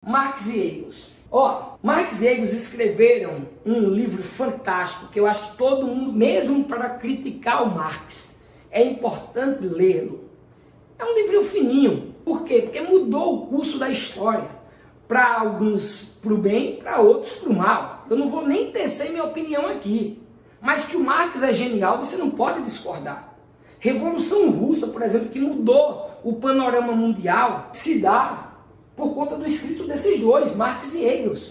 Marx e Engels. Marx e Engels escreveram um livro fantástico que eu acho que todo mundo, mesmo para criticar o Marx, é importante lê-lo. É um livro fininho. Por quê? Porque mudou o curso da história. Para alguns para o bem, para outros para o mal. Eu não vou nem tecer minha opinião aqui. Mas que o Marx é genial, você não pode discordar. Revolução Russa, por exemplo, que mudou o panorama mundial, se dá por conta do escrito desses dois, Marx e Engels.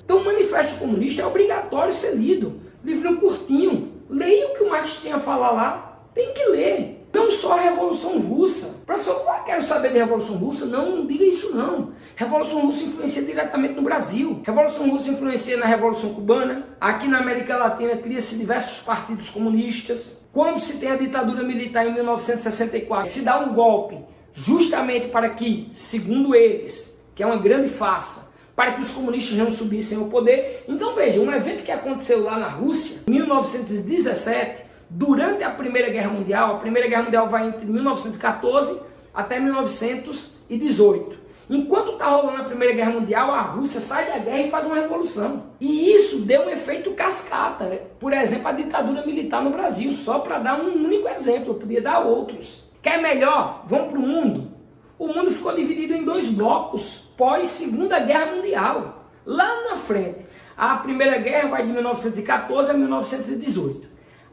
Então o Manifesto Comunista é obrigatório ser lido. Livro curtinho. Leia o que o Marx tem a falar lá. Tem que ler. Não só a Revolução Russa. Professor, quero saber de Revolução Russa? Não diga isso não. Revolução Russa influencia diretamente no Brasil. Revolução Russa influencia na Revolução Cubana. Aqui na América Latina cria-se diversos partidos comunistas. Quando se tem a ditadura militar em 1964, se dá um golpe justamente para que, segundo eles, que é uma grande farsa, para que os comunistas não subissem ao poder. Então veja, um evento que aconteceu lá na Rússia, em 1917, durante a Primeira Guerra Mundial. A Primeira Guerra Mundial vai entre 1914 até 1918. Enquanto está rolando a Primeira Guerra Mundial, a Rússia sai da guerra e faz uma revolução. E isso deu um efeito cascata. Por exemplo, a ditadura militar no Brasil, só para dar um único exemplo, eu podia dar outros. Quer melhor? Vamos para o mundo. O mundo ficou dividido em dois blocos pós Segunda Guerra Mundial. Lá na frente, a Primeira Guerra vai de 1914 a 1918.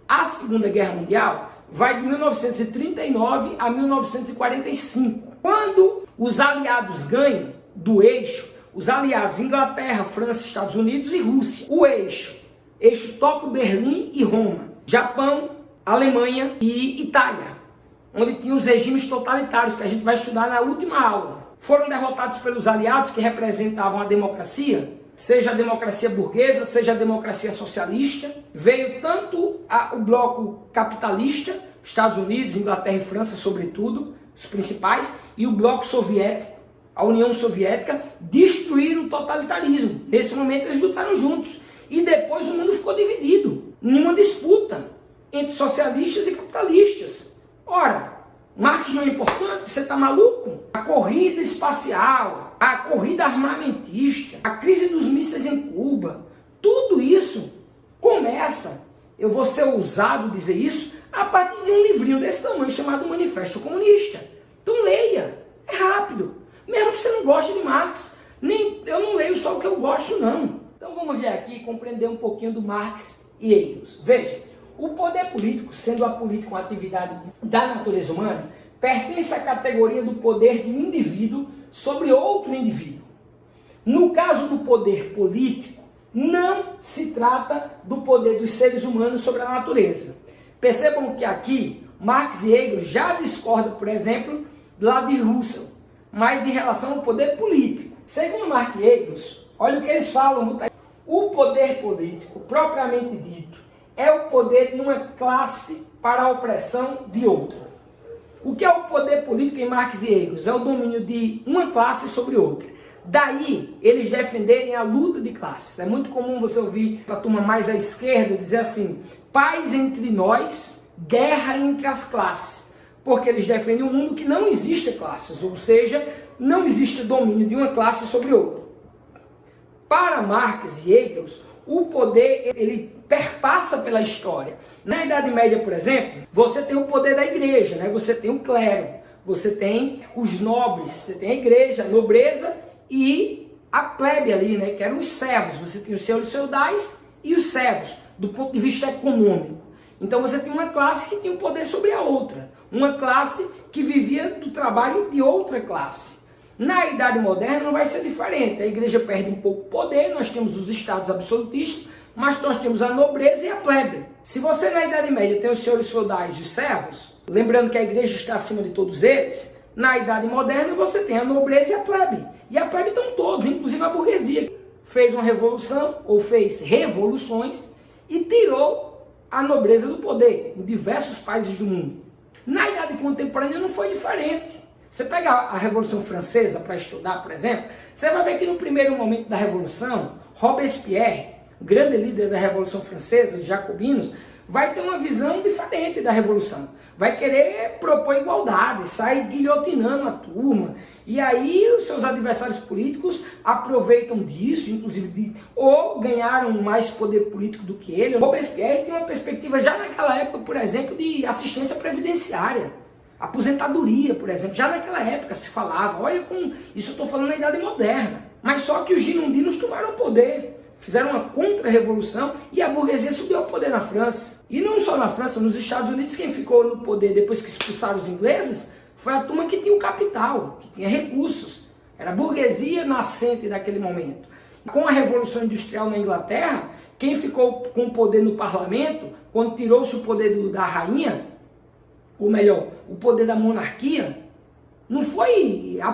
A Segunda Guerra Mundial vai de 1939 a 1945. Quando os aliados ganham do eixo, os aliados Inglaterra, França, Estados Unidos e Rússia. O eixo Tóquio, Berlim e Roma. Japão, Alemanha e Itália, onde tinha os regimes totalitários que a gente vai estudar na última aula. Foram derrotados pelos aliados que representavam a democracia, seja a democracia burguesa, seja a democracia socialista. Veio tanto o bloco capitalista, Estados Unidos, Inglaterra e França, sobretudo, os principais, e o bloco soviético, a União Soviética, destruíram o totalitarismo. Nesse momento eles lutaram juntos. E depois o mundo ficou dividido, numa disputa entre socialistas e capitalistas. Ora, Marx não é importante? Você está maluco? A corrida espacial, a corrida armamentista, a crise dos mísseis em Cuba, tudo isso começa, eu vou ser ousado dizer isso, a partir de um livrinho desse tamanho chamado Manifesto Comunista. Então leia, é rápido. Mesmo que você não goste de Marx, eu não leio só o que eu gosto não. Então vamos ver aqui e compreender um pouquinho do Marx e Engels. Veja, o poder político, sendo a política uma atividade da natureza humana, pertence à categoria do poder do indivíduo sobre outro indivíduo. No caso do poder político, não se trata do poder dos seres humanos sobre a natureza. Percebam que aqui Marx e Engels já discordam, por exemplo, lá de Russell, mas em relação ao poder político. Segundo Marx e Engels, olha o que eles falam. O poder político, propriamente dito, é o poder de uma classe para a opressão de outra. O que é o poder político em Marx e Engels? É o domínio de uma classe sobre outra. Daí, eles defenderem a luta de classes. É muito comum você ouvir a turma mais à esquerda dizer assim: paz entre nós, guerra entre as classes. Porque eles defendem um mundo que não existe classes, ou seja, não existe domínio de uma classe sobre outra. Para Marx e Engels, o poder ele perpassa pela história. Na Idade Média, por exemplo, você tem o poder da igreja, né? Você tem o clero, você tem os nobres, você tem a igreja, a nobreza e a plebe ali, né? Que eram os servos. Você tem os senhores feudais e os servos, do ponto de vista econômico. Então você tem uma classe que tem o poder sobre a outra. Uma classe que vivia do trabalho de outra classe. Na Idade Moderna não vai ser diferente. A igreja perde um pouco o poder, nós temos os estados absolutistas, mas nós temos a nobreza e a plebe. Se você na Idade Média tem os senhores feudais e os servos, lembrando que a igreja está acima de todos eles, na Idade Moderna você tem a nobreza e a plebe. E a plebe estão todos, inclusive a burguesia. Fez uma revolução, ou fez revoluções, e tirou a nobreza do poder em diversos países do mundo. Na Idade Contemporânea não foi diferente. Você pega a Revolução Francesa para estudar, por exemplo, você vai ver que no primeiro momento da Revolução, Robespierre grande líder da Revolução Francesa, os jacobinos, vai ter uma visão diferente da Revolução. Vai querer propor igualdade, sai guilhotinando a turma. E aí os seus adversários políticos aproveitam disso, inclusive ou ganharam mais poder político do que ele. Robespierre tem uma perspectiva já naquela época, por exemplo, de assistência previdenciária. Aposentadoria, por exemplo. Já naquela época se falava, olha com isso eu estou falando na Idade Moderna. Mas só que os girondinos tomaram o poder. Fizeram uma contra-revolução e a burguesia subiu ao poder na França. E não só na França, nos Estados Unidos, quem ficou no poder depois que expulsaram os ingleses foi a turma que tinha o capital, que tinha recursos. Era a burguesia nascente daquele momento. Com a Revolução Industrial na Inglaterra, quem ficou com o poder no parlamento, quando tirou-se o poder da rainha, ou melhor, o poder da monarquia, não foi a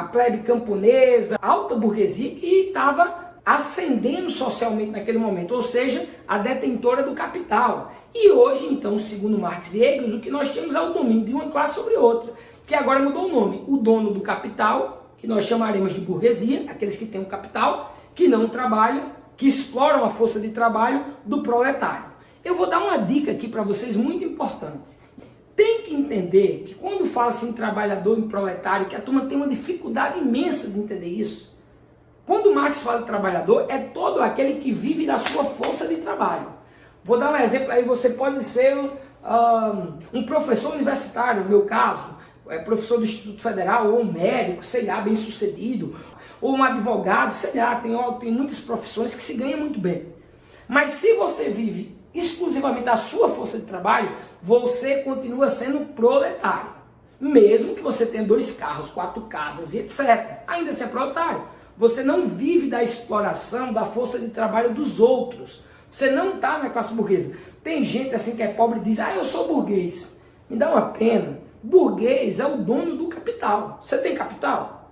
plebe camponesa, a alta burguesia que estava ascendendo socialmente naquele momento, ou seja, a detentora do capital. E hoje, então, segundo Marx e Engels, o que nós temos é o domínio de uma classe sobre outra, que agora mudou o nome. O dono do capital, que nós chamaremos de burguesia, aqueles que têm o capital, que não trabalham, que exploram a força de trabalho do proletário. Eu vou dar uma dica aqui para vocês muito importante. Tem que entender que quando fala-se em trabalhador e em proletário, que a turma tem uma dificuldade imensa de entender isso. Quando Marx fala de trabalhador, é todo aquele que vive da sua força de trabalho. Vou dar um exemplo aí, você pode ser um professor universitário, no meu caso, professor do Instituto Federal, ou um médico, sei lá, bem sucedido, ou um advogado, sei lá, tem muitas profissões que se ganham muito bem. Mas se você vive exclusivamente da sua força de trabalho, você continua sendo proletário. Mesmo que você tenha 2 carros, 4 casas e etc. Ainda assim é proletário. Você não vive da exploração da força de trabalho dos outros. Você não está na classe burguesa. Tem gente assim que é pobre e diz, eu sou burguês. Me dá uma pena. Burguês é o dono do capital. Você tem capital?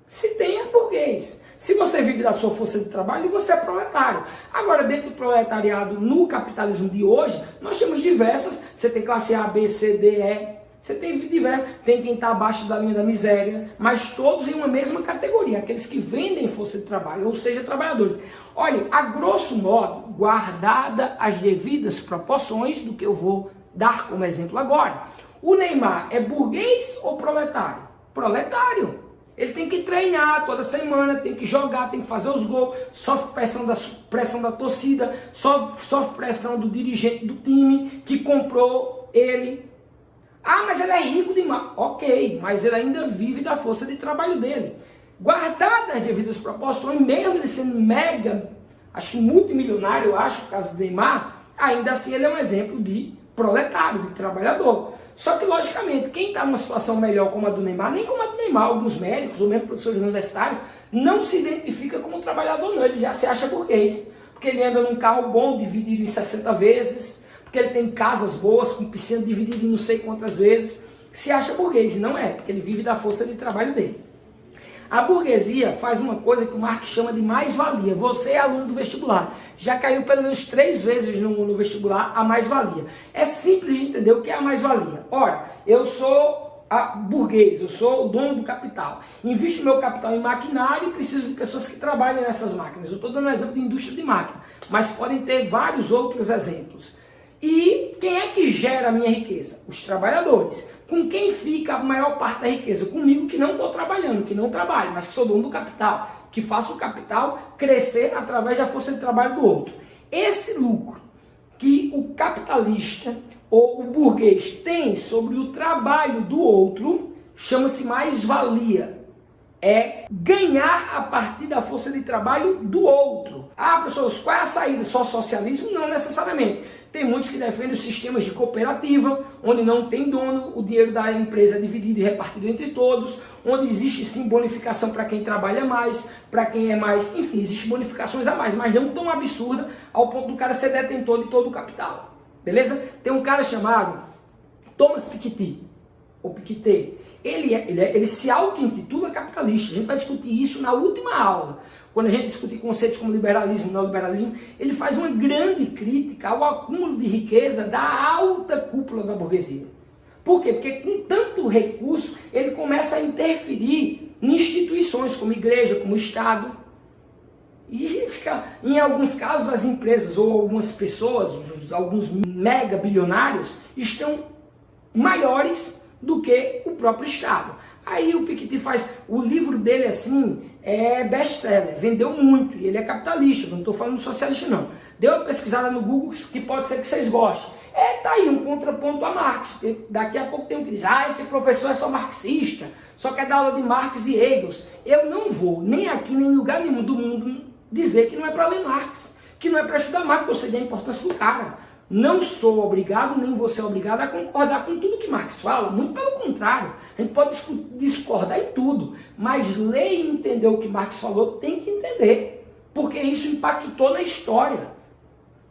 Se tem, é burguês. Se você vive da sua força de trabalho, você é proletário. Agora, dentro do proletariado, no capitalismo de hoje, nós temos diversas. Você tem classe A, B, C, D, E. Você tem diversas. Tem quem está abaixo da linha da miséria, mas todos em uma mesma categoria. Aqueles que vendem força de trabalho, ou seja, trabalhadores. Olha, a grosso modo, guardada as devidas proporções do que eu vou dar como exemplo agora. O Neymar é burguês ou proletário? Proletário. Ele tem que treinar toda semana, tem que jogar, tem que fazer os gols, sofre pressão da torcida, sofre pressão do dirigente do time que comprou ele. Mas ele é rico demais. Ok, mas ele ainda vive da força de trabalho dele. Guardadas as devidas proporções, mesmo ele sendo mega, acho que multimilionário, eu acho, o caso do Neymar, ainda assim ele é um exemplo de proletário, de trabalhador. Só que, logicamente, quem está numa situação melhor como a do Neymar, nem como a do Neymar, alguns médicos ou mesmo professores universitários, não se identifica como trabalhador, não. Ele já se acha burguês. Porque ele anda num carro bom, dividido em 60 vezes, porque ele tem casas boas, com piscina dividida em não sei quantas vezes, se acha burguês. Não é, porque ele vive da força de trabalho dele. A burguesia faz uma coisa que o Marx chama de mais-valia. Você é aluno do vestibular. Já caiu pelo menos 3 vezes no vestibular a mais-valia. É simples de entender o que é a mais-valia. Ora, eu sou burguês, eu sou o dono do capital. Invisto meu capital em maquinário e preciso de pessoas que trabalhem nessas máquinas. Eu estou dando um exemplo de indústria de máquina, mas podem ter vários outros exemplos. E quem é que gera a minha riqueza? Os trabalhadores. Com quem fica a maior parte da riqueza? Comigo, que não estou trabalhando, que não trabalho, mas que sou dono do capital, que faço o capital crescer através da força de trabalho do outro. Esse lucro que o capitalista ou o burguês tem sobre o trabalho do outro chama-se mais-valia. É ganhar a partir da força de trabalho do outro. Pessoas, qual é a saída? Só socialismo? Não necessariamente. Tem muitos que defendem os sistemas de cooperativa, onde não tem dono, o dinheiro da empresa é dividido e repartido entre todos, onde existe sim bonificação para quem trabalha mais, para quem é mais, enfim, existem bonificações a mais, mas não tão absurda ao ponto do cara ser detentor de todo o capital. Beleza? Tem um cara chamado Thomas Piketty, ou Piketty. Ele se auto-intitula capitalista. A gente vai discutir isso na última aula. Quando a gente discutir conceitos como liberalismo e neoliberalismo, ele faz uma grande crítica ao acúmulo de riqueza da alta cúpula da burguesia. Por quê? Porque com tanto recurso, ele começa a interferir em instituições como igreja, como Estado. E fica, em alguns casos, as empresas ou algumas pessoas, alguns mega bilionários, estão maiores do que o próprio Estado. Aí o Piketty faz, o livro dele assim, é best-seller, vendeu muito, e ele é capitalista, não estou falando socialista não. Deu uma pesquisada no Google que pode ser que vocês gostem. Tá aí um contraponto a Marx, porque daqui a pouco tem um que diz, esse professor é só marxista, só quer dar aula de Marx e Engels. Eu não vou, nem aqui, nem em lugar nenhum do mundo, dizer que não é para ler Marx, que não é para estudar Marx, porque eu sei da importância do cara. Não sou obrigado, nem você é obrigado a concordar com tudo que Marx fala, muito pelo contrário. A gente pode discordar em tudo, mas ler e entender o que Marx falou tem que entender, porque isso impactou na história.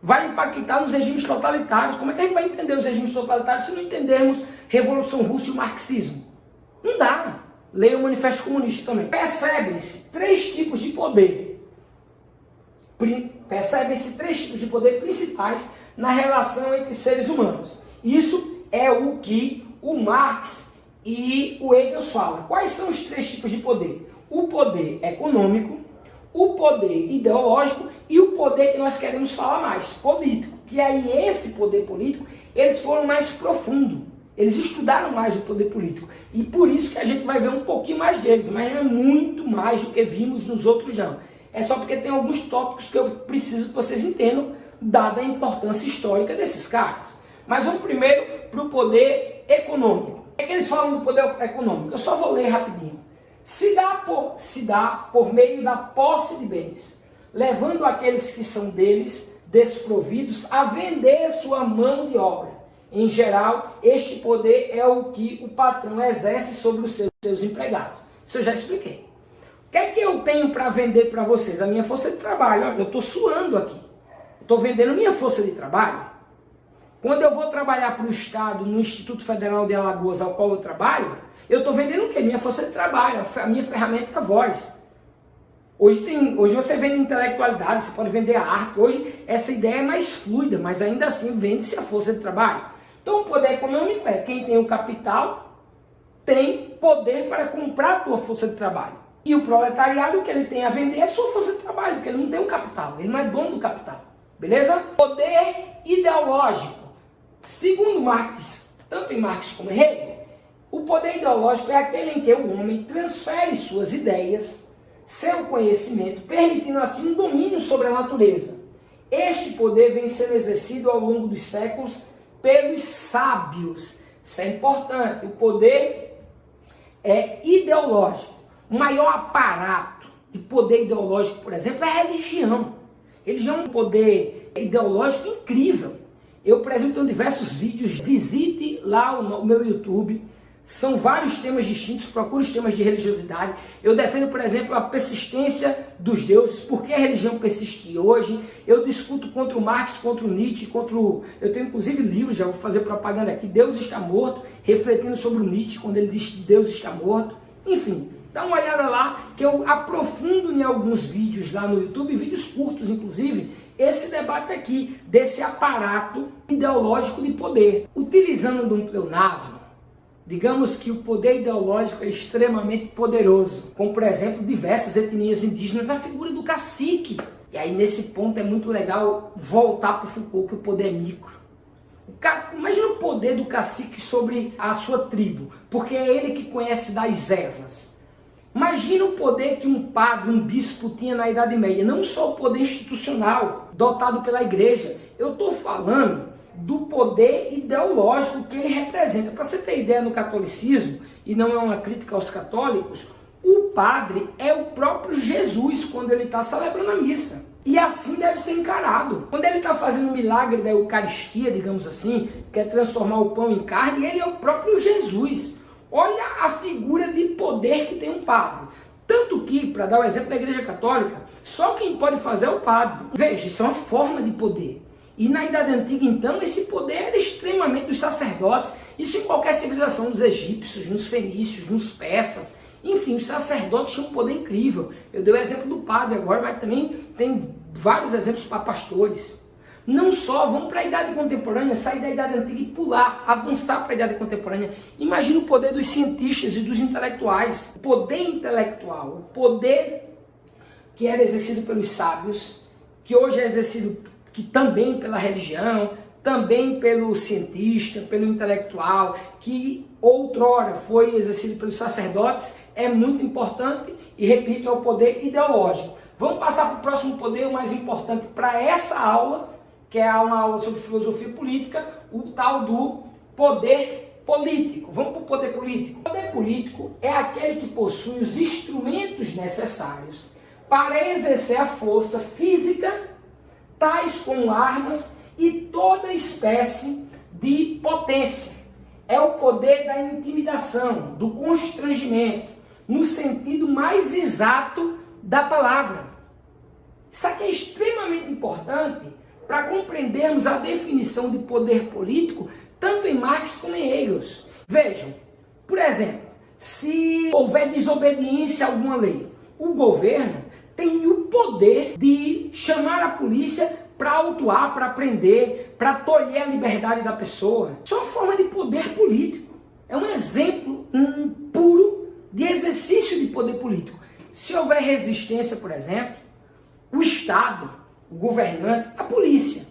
Vai impactar nos regimes totalitários. Como é que a gente vai entender os regimes totalitários se não entendermos Revolução Russa e o marxismo? Não dá. Leia o Manifesto Comunista também. Percebem-se 3 tipos de poder. Percebem-se 3 tipos de poder principais na relação entre seres humanos. Isso é o que o Marx e o Engels falam. Quais são os 3 tipos de poder? O poder econômico, o poder ideológico e o poder que nós queremos falar mais, político. Que aí esse poder político, eles foram mais profundo. Eles estudaram mais o poder político. E por isso que a gente vai ver um pouquinho mais deles, mas não é muito mais do que vimos nos outros não. É só porque tem alguns tópicos que eu preciso que vocês entendam, dada a importância histórica desses caras. Mas vamos primeiro para o poder econômico. O que é que eles falam do poder econômico? Eu só vou ler rapidinho. Se dá por meio da posse de bens, levando aqueles que são deles desprovidos a vender sua mão de obra. Em geral, este poder é o que o patrão exerce sobre os seus empregados. Isso eu já expliquei. O que é que eu tenho para vender para vocês? A minha força de trabalho. Olha, eu estou suando aqui. Estou vendendo minha força de trabalho. Quando eu vou trabalhar para o Estado, no Instituto Federal de Alagoas, ao qual eu trabalho, eu estou vendendo o quê? Minha força de trabalho, a minha ferramenta é a voz. Hoje você vende intelectualidade, você pode vender a arte. Hoje essa ideia é mais fluida, mas ainda assim vende-se a força de trabalho. Então o poder econômico é quem tem o capital tem poder para comprar a tua força de trabalho. E o proletariado, o que ele tem a vender é a sua força de trabalho, porque ele não tem o capital, ele não é dono do capital. Beleza? Poder ideológico. Segundo Marx, tanto em Marx como em Hegel, o poder ideológico é aquele em que o homem transfere suas ideias, seu conhecimento, permitindo assim um domínio sobre a natureza. Este poder vem sendo exercido ao longo dos séculos pelos sábios. Isso é importante. O poder é ideológico. O maior aparato de poder ideológico, por exemplo, é a religião. Religião é um poder ideológico incrível. Eu, por exemplo, tenho diversos vídeos. Visite lá o meu YouTube. São vários temas distintos, procure os temas de religiosidade. Eu defendo, por exemplo, a persistência dos deuses, por que a religião persiste hoje. Eu discuto contra o Marx, contra o Nietzsche, eu tenho inclusive livros, já vou fazer propaganda aqui, Deus está morto, refletindo sobre o Nietzsche, quando ele diz que Deus está morto. Enfim, dá uma olhada lá, que eu aprofundo em alguns vídeos lá no YouTube, vídeos curtos inclusive, esse debate aqui, desse aparato ideológico de poder. Utilizando de um pleonasmo, digamos que o poder ideológico é extremamente poderoso, como por exemplo diversas etnias indígenas, a figura do cacique. E aí nesse ponto é muito legal voltar para o Foucault, que o poder é micro. Imagina o poder do cacique sobre a sua tribo, porque é ele que conhece das ervas. Imagina o poder que um padre, um bispo tinha na Idade Média, não só o poder institucional dotado pela igreja, eu estou falando do poder ideológico que ele representa. Para você ter ideia, no catolicismo, e não é uma crítica aos católicos, o padre é o próprio Jesus quando ele está celebrando a missa. E assim deve ser encarado. Quando ele está fazendo o milagre da Eucaristia, digamos assim, que é transformar o pão em carne, ele é o próprio Jesus. Olha a figura de poder que tem um padre. Tanto que, para dar o exemplo da Igreja Católica, só quem pode fazer é o padre. Veja, isso é uma forma de poder. E na Idade Antiga, então, esse poder era extremamente dos sacerdotes. Isso em qualquer civilização, nos egípcios, nos fenícios, nos persas. Enfim, os sacerdotes tinham um poder incrível. Eu dei o exemplo do padre agora, mas também tem vários exemplos para pastores. Não só, vamos para a Idade Contemporânea, sair da Idade Antiga e pular, avançar para a Idade Contemporânea. Imagina o poder dos cientistas e dos intelectuais. O poder intelectual, o poder que era exercido pelos sábios, que hoje é exercido também pela religião, também pelo cientista, pelo intelectual, que outrora foi exercido pelos sacerdotes, é muito importante e, repito, é o poder ideológico. Vamos passar para o próximo poder, o mais importante para essa aula, que é uma aula sobre filosofia política, o tal do poder político. Vamos para o poder político. O poder político é aquele que possui os instrumentos necessários para exercer a força física, tais como armas e toda espécie de potência. É o poder da intimidação, do constrangimento, no sentido mais exato da palavra. Isso aqui é extremamente importante para compreendermos a definição de poder político, tanto em Marx como em Engels. Vejam, por exemplo, se houver desobediência a alguma lei, o governo tem o poder de chamar a polícia para autuar, para prender, para tolher a liberdade da pessoa. Isso é uma forma de poder político. É um exemplo puro de exercício de poder político. Se houver resistência, por exemplo, o Estado, o governante, a polícia,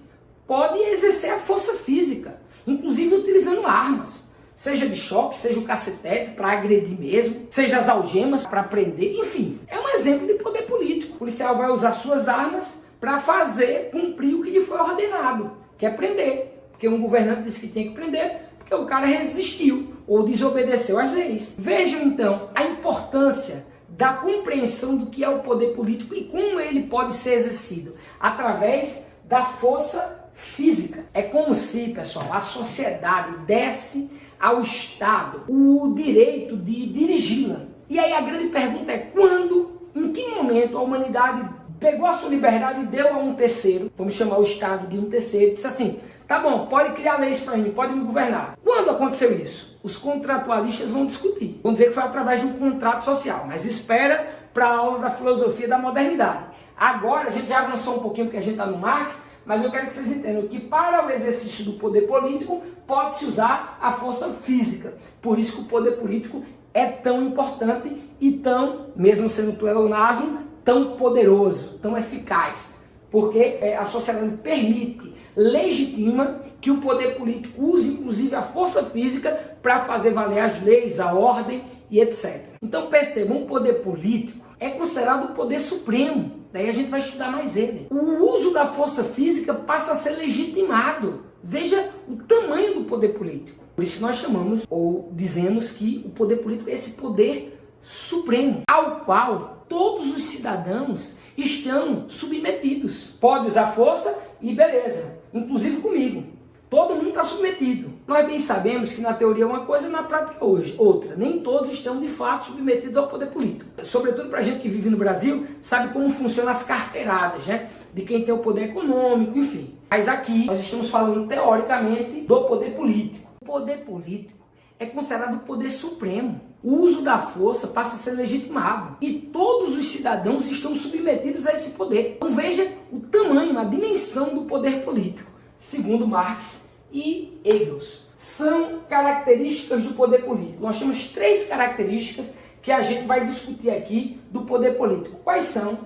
pode exercer a força física, inclusive utilizando armas, seja de choque, seja o cacetete para agredir mesmo, seja as algemas para prender, enfim, é um exemplo de poder político. O policial vai usar suas armas para fazer cumprir o que lhe foi ordenado, que é prender, porque um governante disse que tinha que prender, porque o cara resistiu ou desobedeceu às leis. Vejam então a importância da compreensão do que é o poder político e como ele pode ser exercido através da força física. É como se, pessoal, a sociedade desse ao Estado o direito de dirigi-la. E aí a grande pergunta é quando, em que momento a humanidade pegou a sua liberdade e deu a um terceiro, vamos chamar o Estado de um terceiro, disse assim, tá bom, pode criar leis para mim, pode me governar. Quando aconteceu isso? Os contratualistas vão discutir. Vão dizer que foi através de um contrato social, mas espera para a aula da filosofia da modernidade. Agora, a gente já avançou um pouquinho porque a gente está no Marx, mas eu quero que vocês entendam que para o exercício do poder político pode-se usar a força física. Por isso que o poder político é tão importante e tão, mesmo sendo pleonasmo, tão poderoso, tão eficaz. Porque a sociedade permite, legitima que o poder político use inclusive a força física para fazer valer as leis, a ordem e etc. Então percebam, o poder político é considerado o poder supremo. Daí a gente vai estudar mais ele. O uso da força física passa a ser legitimado. Veja o tamanho do poder político. Por isso nós chamamos ou dizemos que o poder político é esse poder supremo, ao qual todos os cidadãos estão submetidos. Pode usar força e beleza, inclusive comigo. Todo mundo está submetido. Nós bem sabemos que na teoria é uma coisa e na prática é outra. Nem todos estão de fato submetidos ao poder político. Sobretudo para a gente que vive no Brasil, sabe como funcionam as carteiradas, né? De quem tem o poder econômico, enfim. Mas aqui nós estamos falando teoricamente do poder político. O poder político é considerado o poder supremo. O uso da força passa a ser legitimado. E todos os cidadãos estão submetidos a esse poder. Então veja o tamanho, a dimensão do poder político. Segundo Marx e Engels. São características do poder político. Nós temos 3 características que a gente vai discutir aqui do poder político. Quais são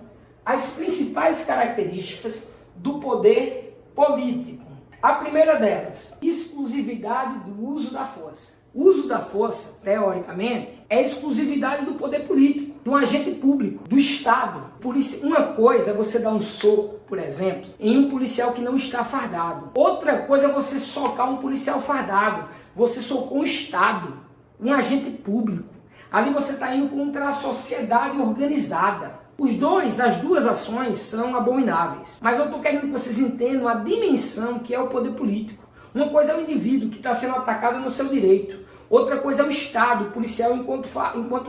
as principais características do poder político? A primeira delas, exclusividade do uso da força. O uso da força, teoricamente, é exclusividade do poder político, de um agente público, do Estado. Uma coisa é você dar um soco, por exemplo, em um policial que não está fardado. Outra coisa é você socar um policial fardado. Você socou um Estado, um agente público. Ali você está indo contra a sociedade organizada. As duas ações são abomináveis. Mas eu estou querendo que vocês entendam a dimensão que é o poder político. Uma coisa é o indivíduo que está sendo atacado no seu direito. Outra coisa é o Estado, o policial enquanto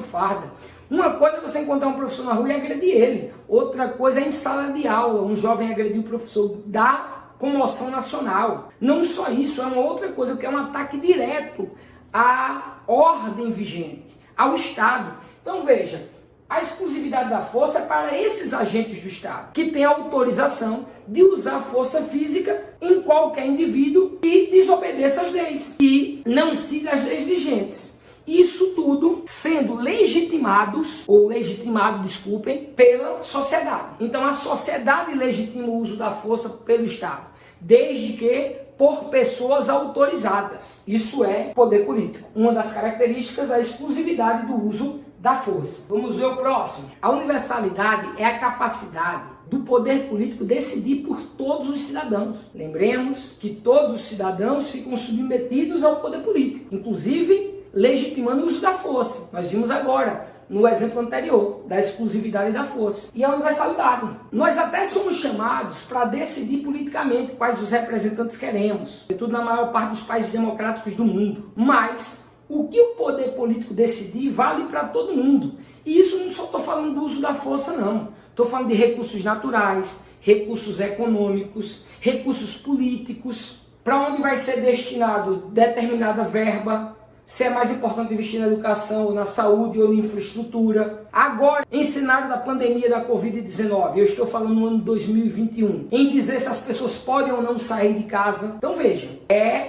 farda. Uma coisa é você encontrar um professor na rua e agredir ele. Outra coisa é em sala de aula, um jovem agredir o professor, dá comoção nacional. Não só isso, é uma outra coisa, porque é um ataque direto à ordem vigente, ao Estado. Então veja, a exclusividade da força é para esses agentes do Estado, que têm autorização de usar força física em qualquer indivíduo que desobedeça às leis, e não siga as leis vigentes. Isso tudo sendo legitimados, ou legitimado, desculpem, pela sociedade. Então a sociedade legitima o uso da força pelo Estado, desde que por pessoas autorizadas. Isso é poder político. Uma das características é a exclusividade do uso da força. Vamos ver o próximo. A universalidade é a capacidade do poder político decidir por todos os cidadãos. Lembremos que todos os cidadãos ficam submetidos ao poder político, inclusive legitimando o uso da força. Nós vimos agora, no exemplo anterior, da exclusividade da força. E a universalidade. Nós até somos chamados para decidir politicamente quais os representantes queremos, sobretudo na maior parte dos países democráticos do mundo. Mas o que o poder político decidir vale para todo mundo. E isso não só estou falando do uso da força, não. Estou falando de recursos naturais, recursos econômicos, recursos políticos, para onde vai ser destinado determinada verba, se é mais importante investir na educação, na saúde ou na infraestrutura. Agora, em cenário da pandemia da Covid-19, eu estou falando no ano 2021, em dizer se as pessoas podem ou não sair de casa. Então vejam,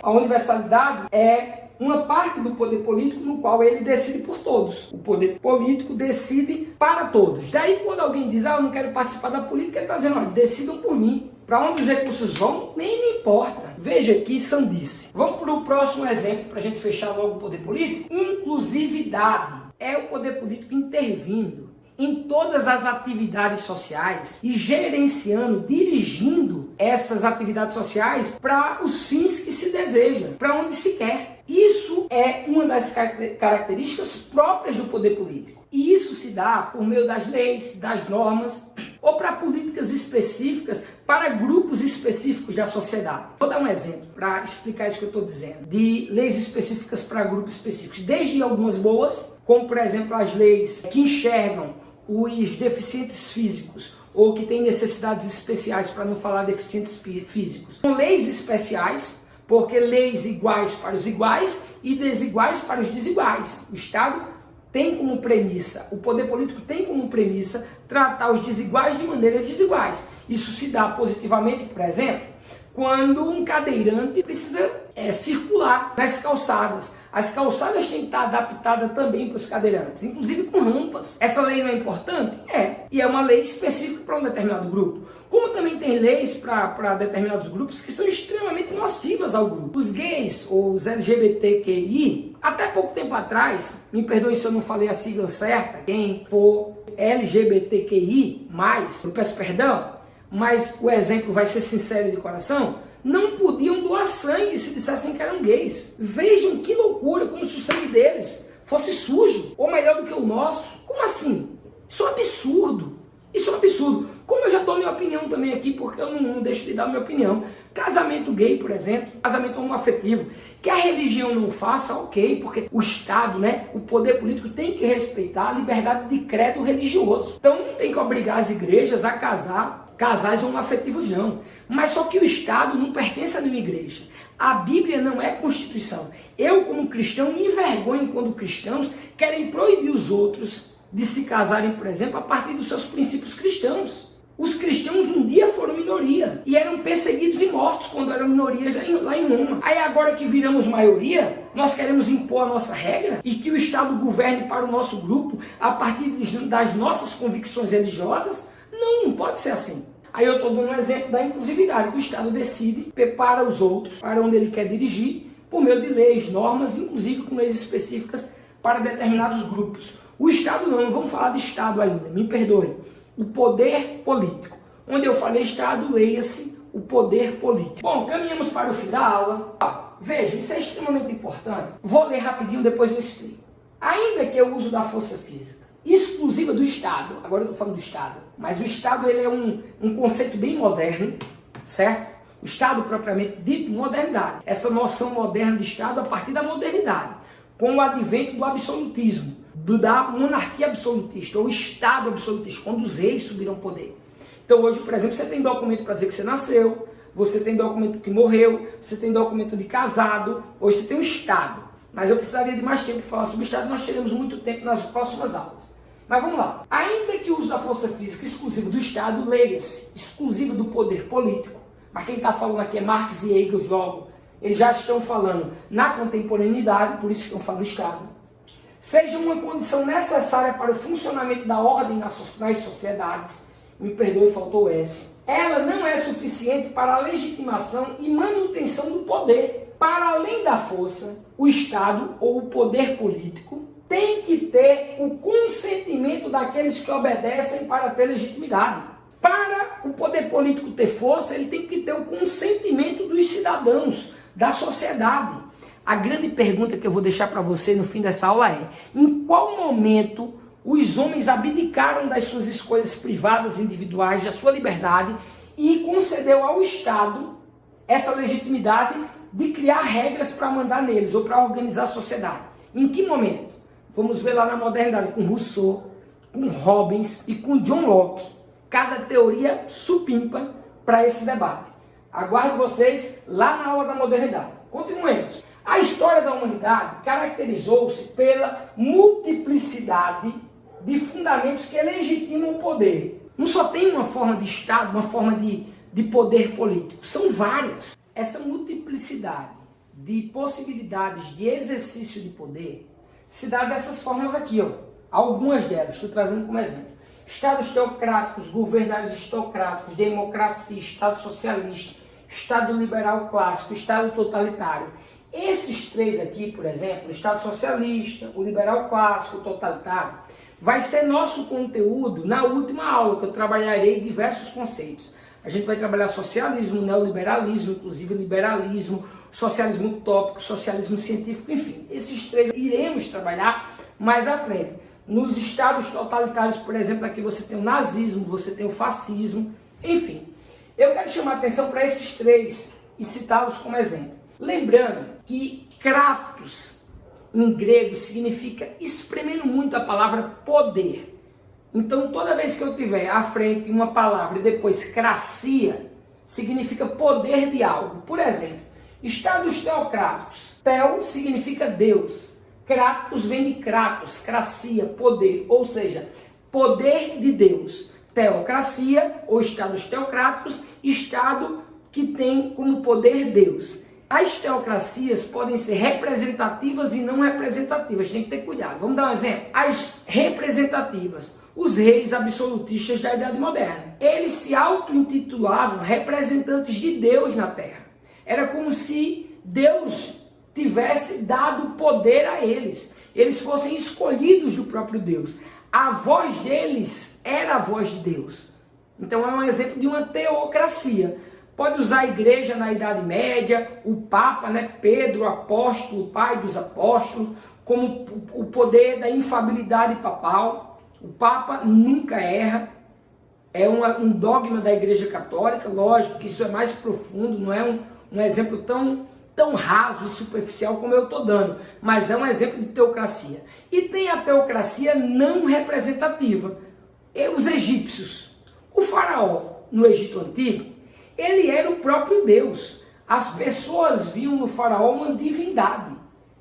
a universalidade é uma parte do poder político no qual ele decide por todos. O poder político decide para todos. Daí quando alguém diz, eu não quero participar da política, ele está dizendo, olha, decidam por mim. Para onde os recursos vão, nem me importa. Veja que sandice. Vamos para o próximo exemplo, para a gente fechar logo o poder político. Inclusividade é o poder político intervindo em todas as atividades sociais e gerenciando, dirigindo essas atividades sociais para os fins que se deseja, para onde se quer. Isso é uma das características próprias do poder político. E isso se dá por meio das leis, das normas, ou para políticas específicas, para grupos específicos da sociedade. Vou dar um exemplo para explicar isso que eu estou dizendo, de leis específicas para grupos específicos. Desde algumas boas, como por exemplo as leis que enxergam os deficientes físicos, ou que têm necessidades especiais, para não falar deficientes físicos. São leis especiais, porque leis iguais para os iguais e desiguais para os desiguais. O Estado tem como premissa, o poder político tem como premissa tratar os desiguais de maneiras desiguais. Isso se dá positivamente, por exemplo, quando um cadeirante precisa circular nas calçadas. As calçadas têm que estar adaptadas também para os cadeirantes, inclusive com rampas. Essa lei não é importante? É. E é uma lei específica para um determinado grupo. Como também tem leis para determinados grupos que são extremamente nocivas ao grupo. Os gays, ou os LGBTQI, até pouco tempo atrás, me perdoe se eu não falei a sigla certa, quem for LGBTQI+, eu peço perdão, mas o exemplo vai ser sincero de coração, não podiam doar sangue se dissessem que eram gays. Vejam que loucura, como se o sangue deles fosse sujo, ou melhor do que o nosso. Como assim? Isso é um absurdo. Isso é um absurdo. Como eu já dou minha opinião também aqui, porque eu não deixo de dar minha opinião. Casamento gay, por exemplo, casamento homoafetivo, que a religião não faça, ok, porque o Estado, o poder político tem que respeitar a liberdade de credo religioso. Então não tem que obrigar as igrejas a casar casais homoafetivos, não. Mas só que o Estado não pertence a nenhuma igreja. A Bíblia não é Constituição. Eu, como cristão, me envergonho quando cristãos querem proibir os outros de se casarem, por exemplo, a partir dos seus princípios cristãos. Os cristãos um dia foram minoria e eram perseguidos e mortos quando eram minorias lá em Roma. Aí agora que viramos maioria, nós queremos impor a nossa regra e que o Estado governe para o nosso grupo a partir das nossas convicções religiosas? Não pode ser assim. Aí eu estou dando um exemplo da inclusividade, que o Estado decide para os outros, para onde ele quer dirigir, por meio de leis, normas, inclusive com leis específicas para determinados grupos. O Estado não vamos falar de Estado ainda, me perdoe. O poder político. Onde eu falei Estado, leia-se o poder político. Bom, caminhamos para o fim da aula. Veja, isso é extremamente importante. Vou ler rapidinho, depois eu explico. Ainda que o uso da força física exclusiva do Estado, agora eu estou falando do Estado, mas o Estado ele é um conceito bem moderno, certo? O Estado propriamente dito, modernidade. Essa noção moderna de Estado a partir da modernidade, com o advento do absolutismo, da monarquia absolutista, ou Estado absolutista, quando os reis subiram ao poder. Então hoje, por exemplo, você tem documento para dizer que você nasceu, você tem documento que morreu, você tem documento de casado, hoje você tem um Estado. Mas eu precisaria de mais tempo para falar sobre o Estado, nós teremos muito tempo nas próximas aulas. Mas vamos lá. Ainda que o uso da força física exclusivo do Estado, leia-se, exclusivo do poder político, mas quem está falando aqui é Marx e Engels logo, eles já estão falando na contemporaneidade, por isso que eu falo Estado. seja uma condição necessária para o funcionamento da ordem nas sociedades, me perdoe, faltou S, ela não é suficiente para a legitimação e manutenção do poder. Para além da força, o Estado ou o poder político tem que ter o consentimento daqueles que obedecem para ter legitimidade. Para o poder político ter força, ele tem que ter o consentimento dos cidadãos, da sociedade. A grande pergunta que eu vou deixar para você no fim dessa aula é: em qual momento os homens abdicaram das suas escolhas privadas, individuais, da sua liberdade e concedeu ao Estado essa legitimidade de criar regras para mandar neles ou para organizar a sociedade? Em que momento? Vamos ver lá na modernidade com Rousseau, com Hobbes e com John Locke. Cada teoria supimpa para esse debate. Aguardo vocês lá na aula da modernidade. Continuemos. A história da humanidade caracterizou-se pela multiplicidade de fundamentos que legitimam o poder. Não só tem uma forma de Estado, uma forma de poder político. São várias. Essa multiplicidade de possibilidades de exercício de poder se dá dessas formas aqui, ó. Algumas delas, estou trazendo como exemplo. Estados teocráticos, governos aristocráticos, democracia, Estado socialista, Estado liberal clássico, Estado totalitário. Esses três aqui, por exemplo, o Estado socialista, o liberal clássico, o totalitário, vai ser nosso conteúdo na última aula, que eu trabalharei diversos conceitos. A gente vai trabalhar socialismo, neoliberalismo, inclusive liberalismo, socialismo utópico, socialismo científico, enfim. Esses três iremos trabalhar mais à frente. Nos estados totalitários, por exemplo, aqui você tem o nazismo, você tem o fascismo, enfim. Eu quero chamar a atenção para esses três e citá-los como exemplo. Lembrando que kratos, em grego, significa, espremendo muito a palavra poder. Então, toda vez que eu tiver à frente uma palavra e depois cracia, significa poder de algo. Por exemplo, estados teocráticos. Teo significa Deus. Kratos vem de kratos, cracia, poder. Ou seja, poder de Deus. Teocracia, ou estados teocráticos, estado que tem como poder Deus. As teocracias podem ser representativas e não representativas, tem que ter cuidado. Vamos dar um exemplo? As representativas, os reis absolutistas da Idade Moderna. Eles se auto-intitulavam representantes de Deus na Terra. Era como se Deus tivesse dado poder a eles. Eles fossem escolhidos do próprio Deus. A voz deles era a voz de Deus. Então é um exemplo de uma teocracia. Pode usar a igreja na Idade Média, o Papa, Pedro, o apóstolo, o pai dos apóstolos, como o poder da infabilidade papal. O Papa nunca erra, é um dogma da Igreja Católica, lógico que isso é mais profundo, não é um exemplo tão raso e superficial como eu estou dando, mas é um exemplo de teocracia. E tem a teocracia não representativa. E os egípcios, o faraó no Egito Antigo, ele era o próprio Deus. As pessoas viam no faraó uma divindade.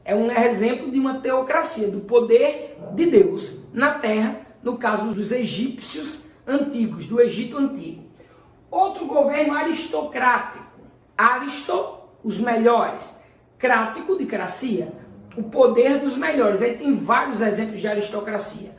É um exemplo de uma teocracia, do poder de Deus na terra, no caso dos egípcios antigos, do Egito Antigo. Outro governo aristocrático. Os melhores. Crático, de cracia, o poder dos melhores. Aí tem vários exemplos de aristocracia.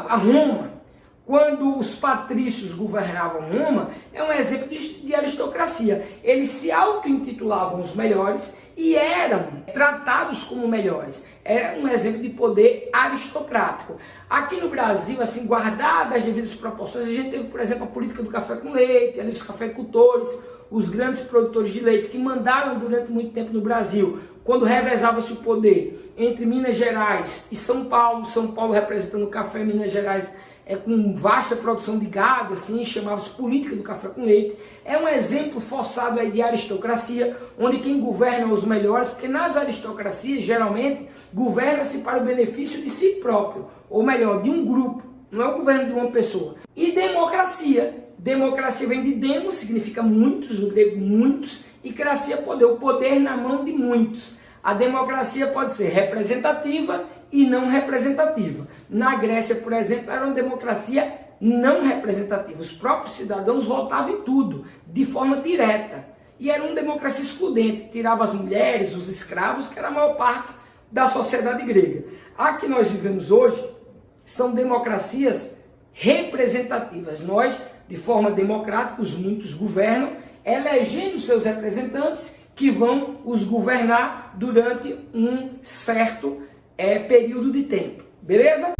A Roma. Quando os patrícios governavam Roma, é um exemplo de aristocracia. Eles se auto-intitulavam os melhores e eram tratados como melhores. É um exemplo de poder aristocrático. Aqui no Brasil, assim, guardadas as devidas proporções, a gente teve, por exemplo, a política do café com leite, ali os cafeicultores, os grandes produtores de leite que mandaram durante muito tempo no Brasil, quando revezava-se o poder entre Minas Gerais e São Paulo representando o café, Minas Gerais com vasta produção de gado, assim, chamava-se política do café com leite. É um exemplo forçado aí de aristocracia, onde quem governa os melhores, porque nas aristocracias, geralmente, governa-se para o benefício de si próprio, ou melhor, de um grupo, não é o governo de uma pessoa. E democracia. Democracia vem de demos, significa muitos, no grego muitos, e cracia, poder, o poder na mão de muitos. A democracia pode ser representativa e não representativa. Na Grécia, por exemplo, era uma democracia não representativa. Os próprios cidadãos votavam em tudo, de forma direta. E era uma democracia excludente. Tirava as mulheres, os escravos, que era a maior parte da sociedade grega. A que nós vivemos hoje são democracias representativas. Nós, de forma democrática, os muitos governam, elegendo seus representantes que vão os governar durante um certo período de tempo. Beleza?